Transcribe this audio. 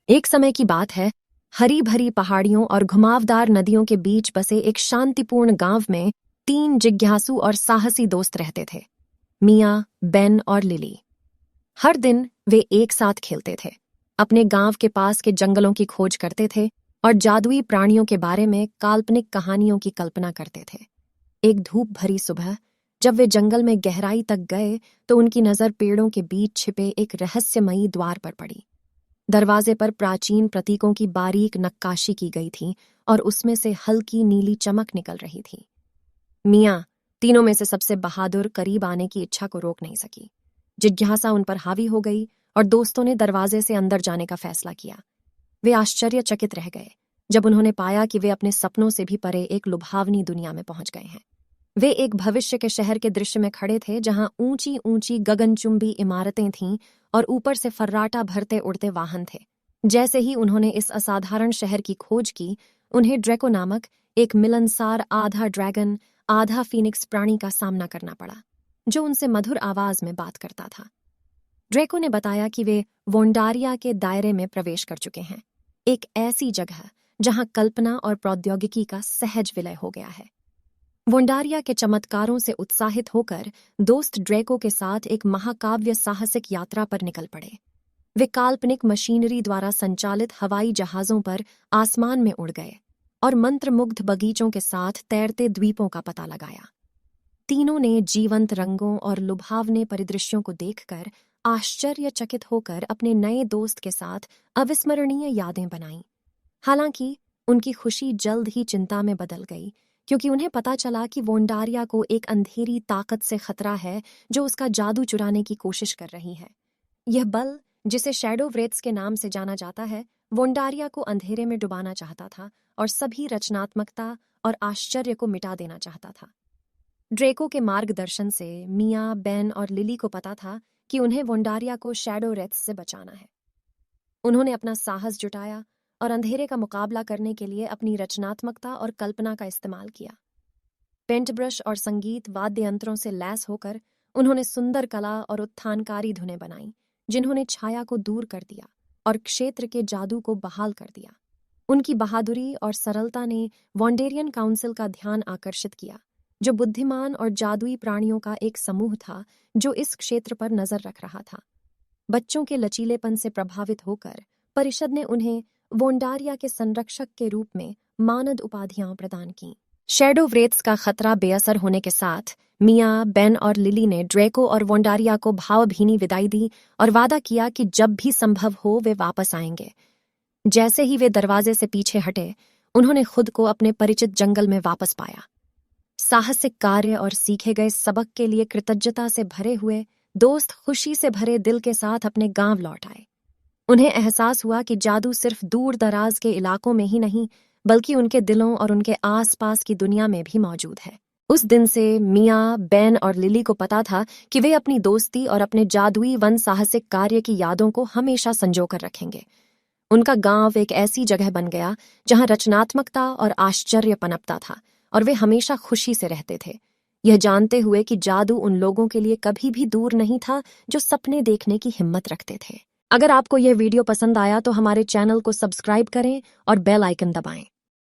एक समय की बात है, हरी भरी पहाड़ियों और घुमावदार नदियों के बीच बसे एक शांतिपूर्ण गांव में 3 जिज्ञासु और साहसी दोस्त रहते थे, मिया, बेन और लिली। हर दिन वे एक साथ खेलते थे, अपने गांव के पास के जंगलों की खोज करते थे और जादुई प्राणियों के बारे में काल्पनिक कहानियों की कल्पना करते थे। एक धूप भरी सुबह जब वे जंगल में गहराई तक गए तो उनकी नजर पेड़ों के बीच छिपे एक रहस्यमयी द्वार पर पड़ी। दरवाजे पर प्राचीन प्रतीकों की बारीक नक्काशी की गई थी और उसमें से हल्की नीली चमक निकल रही थी। मियाँ, तीनों में से सबसे बहादुर, करीब आने की इच्छा को रोक नहीं सकी। जिज्ञासा उन पर हावी हो गई और दोस्तों ने दरवाजे से अंदर जाने का फैसला किया। वे आश्चर्यचकित रह गए जब उन्होंने पाया कि वे अपने सपनों से भी परे एक लुभावनी दुनिया में पहुंच गए हैं। वे एक भविष्य के शहर के दृश्य में खड़े थे जहां ऊंची ऊंची गगनचुंबी इमारतें थीं और ऊपर से फर्राटा भरते उड़ते वाहन थे। जैसे ही उन्होंने इस असाधारण शहर की खोज की, उन्हें ड्रैको नामक एक मिलनसार आधा ड्रैगन आधा फीनिक्स प्राणी का सामना करना पड़ा, जो उनसे मधुर आवाज में बात करता था। ड्रैको ने बताया कि वे वोंडारिया के दायरे में प्रवेश कर चुके हैं, एक ऐसी जगह जहां कल्पना और प्रौद्योगिकी का सहज विलय हो गया है। वोंडारिया के चमत्कारों से उत्साहित होकर दोस्त ड्रैको के साथ एक महाकाव्य साहसिक यात्रा पर निकल पड़े। वे काल्पनिक मशीनरी द्वारा संचालित हवाई जहाजों पर आसमान में उड़ गए और मंत्रमुग्ध बगीचों के साथ तैरते द्वीपों का पता लगाया। तीनों ने जीवंत रंगों और लुभावने परिदृश्यों को देखकर आश्चर्यचकित होकर अपने नए दोस्त के साथ अविस्मरणीय यादें बनाईं। हालांकि उनकी खुशी जल्द ही चिंता में बदल गई, क्योंकि उन्हें पता चला कि वोंडारिया को एक अंधेरी ताकत से खतरा है जो उसका जादू चुराने की कोशिश कर रही है। यह बल, जिसे शैडो व्रेथ्स के नाम से जाना जाता है, वोंडारिया को अंधेरे में डुबाना चाहता था और सभी रचनात्मकता और आश्चर्य को मिटा देना चाहता था। ड्रैको के मार्गदर्शन से मिया, बेन और लिली को पता था कि उन्हें वोंडारिया को शैडो व्रेथ्स से बचाना है। उन्होंने अपना साहस जुटाया और अंधेरे का मुकाबला करने के लिए अपनी रचनात्मकता और कल्पना का इस्तेमाल किया। पेंट ब्रश और संगीत वाद्य यंत्रों से लैस होकर उन्होंने सुंदर कला और उत्थानकारी धुनें बनाईं, जिन्होंने छाया को दूर कर दिया और क्षेत्र के जादू को बहाल कर दिया। उनकी बहादुरी और सरलता ने वॉन्डेरियन काउंसिल का ध्यान आकर्षित किया, जो बुद्धिमान और जादुई प्राणियों का एक समूह था जो इस क्षेत्र पर नजर रख रहा था। बच्चों के लचीलेपन से प्रभावित होकर परिषद ने उन्हें वोंडारिया के संरक्षक के रूप में मानद उपाधियां प्रदान की। शैडो व्रेथ्स का खतरा बेअसर होने के साथ मिया, बेन और लिली ने ड्रैको और वोंडारिया को भावभीनी विदाई दी और वादा किया कि जब भी संभव हो वे वापस आएंगे। जैसे ही वे दरवाजे से पीछे हटे, उन्होंने खुद को अपने परिचित जंगल में वापस पाया। साहसिक कार्य और सीखे गए सबक के लिए कृतज्ञता से भरे हुए दोस्त खुशी से भरे दिल के साथ अपने गांव लौट आए। उन्हें एहसास हुआ कि जादू सिर्फ दूर दराज के इलाकों में ही नहीं, बल्कि उनके दिलों और उनके आसपास की दुनिया में भी मौजूद है। उस दिन से मिया, बेन और लिली को पता था कि वे अपनी दोस्ती और अपने जादुई वन साहसिक कार्य की यादों को हमेशा संजो कर रखेंगे। उनका गांव एक ऐसी जगह बन गया जहां रचनात्मकता और आश्चर्य पनपता था और वे हमेशा खुशी से रहते थे, यह जानते हुए कि जादू उन लोगों के लिए कभी भी दूर नहीं था जो सपने देखने की हिम्मत रखते थे। अगर आपको यह वीडियो पसंद आया तो हमारे चैनल को सब्सक्राइब करें और बेल आइकन दबाएं।